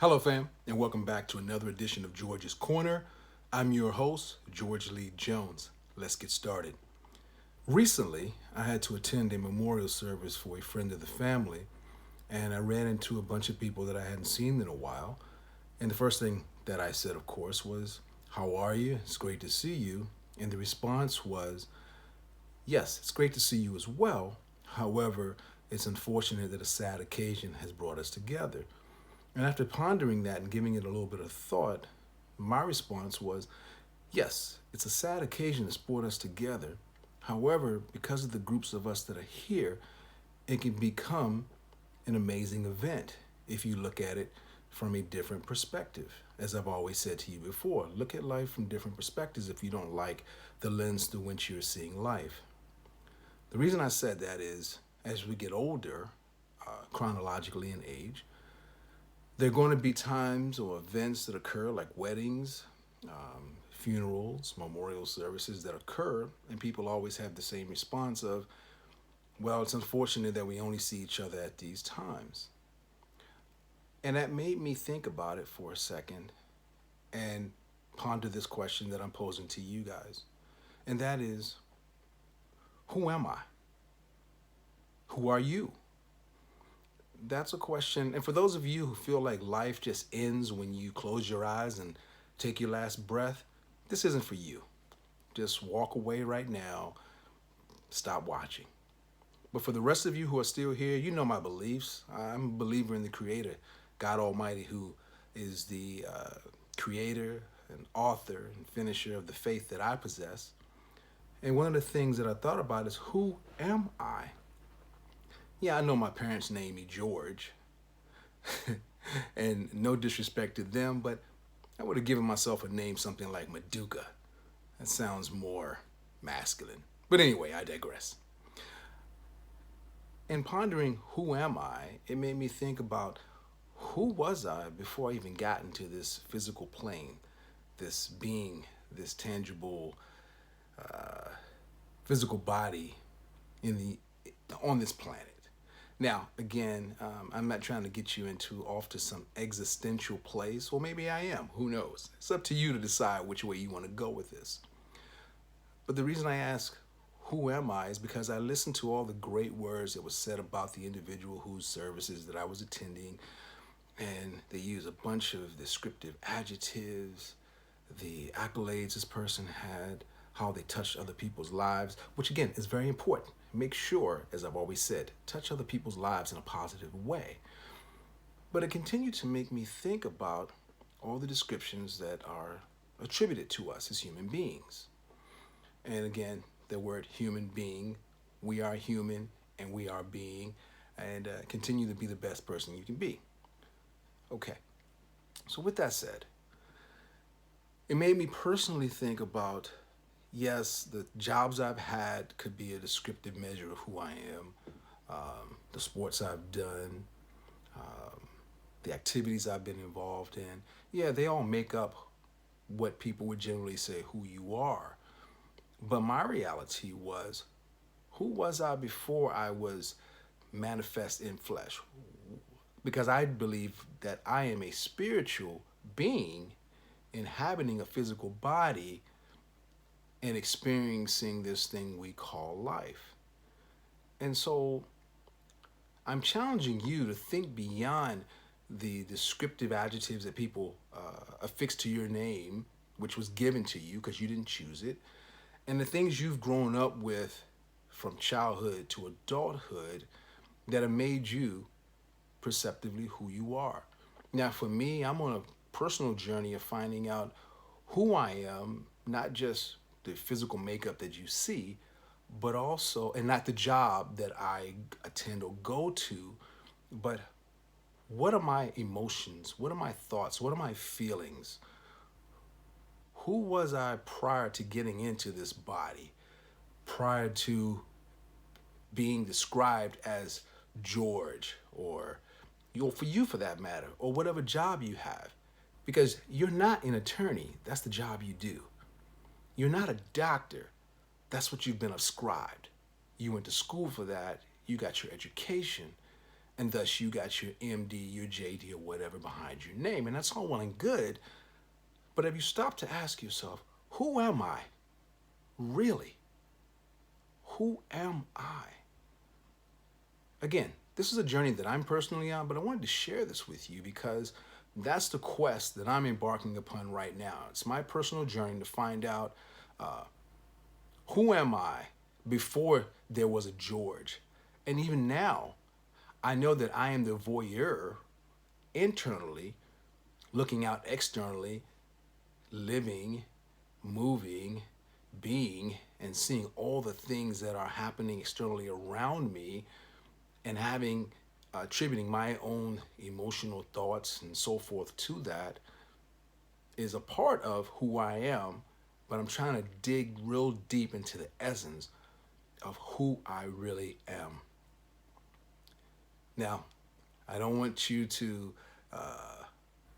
Hello, fam, and welcome back to another edition of George's Corner. I'm your host, George Lee Jones. Let's get started. Recently, I had to attend a memorial service for a friend of the family, and I ran into a bunch of people that I hadn't seen in a while. And the first thing that I said, of course, was, "How are you? It's great to see you." And the response was, "Yes, it's great to see you as well. However, it's unfortunate that a sad occasion has brought us together." And after pondering that and giving it a little bit of thought, my response was, yes, it's a sad occasion that's brought us together. However, because of the groups of us that are here, it can become an amazing event if you look at it from a different perspective. As I've always said to you before, look at life from different perspectives if you don't like the lens through which you're seeing life. The reason I said that is as we get older, chronologically in age, there are going to be times or events that occur like weddings, funerals, memorial services that occur, and people always have the same response of, well, it's unfortunate that we only see each other at these times. And that made me think about it for a second and ponder this question that I'm posing to you guys. And that is, who am I? Who are you? That's a question. And for those of you who feel like life just ends when you close your eyes and take your last breath, this isn't for you. Just walk away right now, stop watching. But for the rest of you who are still here, you know my beliefs. I'm a believer in the Creator, God Almighty, who is the creator and author and finisher of the faith that I possess. And one of the things that I thought about is, who am I? Yeah, I know my parents named me George, and no disrespect to them, but I would have given myself a name something like Maduka. That sounds more masculine. But anyway, I digress. In pondering who am I, it made me think about who was I before I even got into this physical plane, this being, this tangible physical body in the on this planet. Now, again, I'm not trying to get you into off to some existential place, or maybe I am. Who knows? It's up to you to decide which way you want to go with this. But the reason I ask, who am I, is because I listened to all the great words that was said about the individual whose services that I was attending, and they use a bunch of descriptive adjectives, the accolades this person had, how they touched other people's lives, which again is very important. Make sure, as I've always said, touch other people's lives in a positive way. But it continued to make me think about all the descriptions that are attributed to us as human beings. And again, the word human being, we are human and we are being, and continue to be the best person you can be. Okay, so with that said, it made me personally think about, yes, the jobs I've had could be a descriptive measure of who I am, the sports I've done, the activities I've been involved in. Yeah, they all make up what people would generally say who you are. But my reality was, who was I before I was manifest in flesh? Because I believe that I am a spiritual being inhabiting a physical body and experiencing this thing we call life. And so I'm challenging you to think beyond the descriptive adjectives that people affix to your name, which was given to you because you didn't choose it, and the things you've grown up with from childhood to adulthood that have made you perceptively who you are. Now, for me, I'm on a personal journey of finding out who I am, not just the physical makeup that you see, but also, and not the job that I attend or go to, but what are my emotions? What are my thoughts? What are my feelings? Who was I prior to getting into this body? Prior to being described as George, or for you for that matter, or whatever job you have. Because you're not an attorney, that's the job you do. You're not a doctor, that's what you've been ascribed. You went to school for that, you got your education, And thus you got your MD, your JD, or whatever behind your name. And that's all well and good. But have you stopped to ask yourself, who am I? Really? Who am I? Again, this is a journey that I'm personally on, but I wanted to share this with you because that's the quest that I'm embarking upon right now. It's my personal journey to find out who am I before there was a George. And even now, I know that I am the voyeur internally, looking out externally, living, moving, being, and seeing all the things that are happening externally around me, and attributing my own emotional thoughts and so forth to that is a part of who I am, but I'm trying to dig real deep into the essence of who I really am. Now, I don't want you to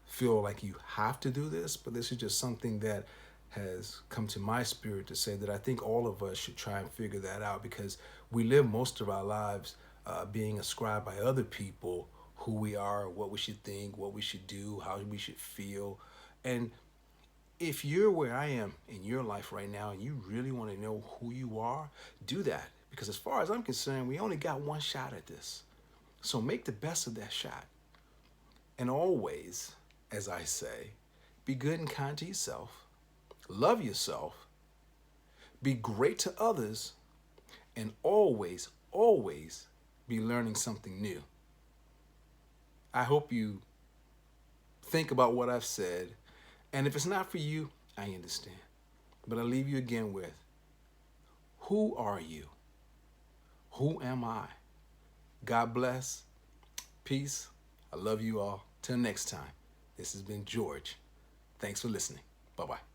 feel like you have to do this, but this is just something that has come to my spirit to say that I think all of us should try and figure that out, because we live most of our lives being ascribed by other people who we are, what we should think, what we should do, how we should feel. And if you're where I am in your life right now and you really want to know who you are, do that. Because as far as I'm concerned, we only got one shot at this. So make the best of that shot. And always, as I say, be good and kind to yourself. Love yourself. Be great to others. And always, always be learning something new. I hope you think about what I've said. And if it's not for you, I understand. But I'll leave you again with, who are you? Who am I? God bless. Peace. I love you all. Till next time. This has been George. Thanks for listening. Bye-bye.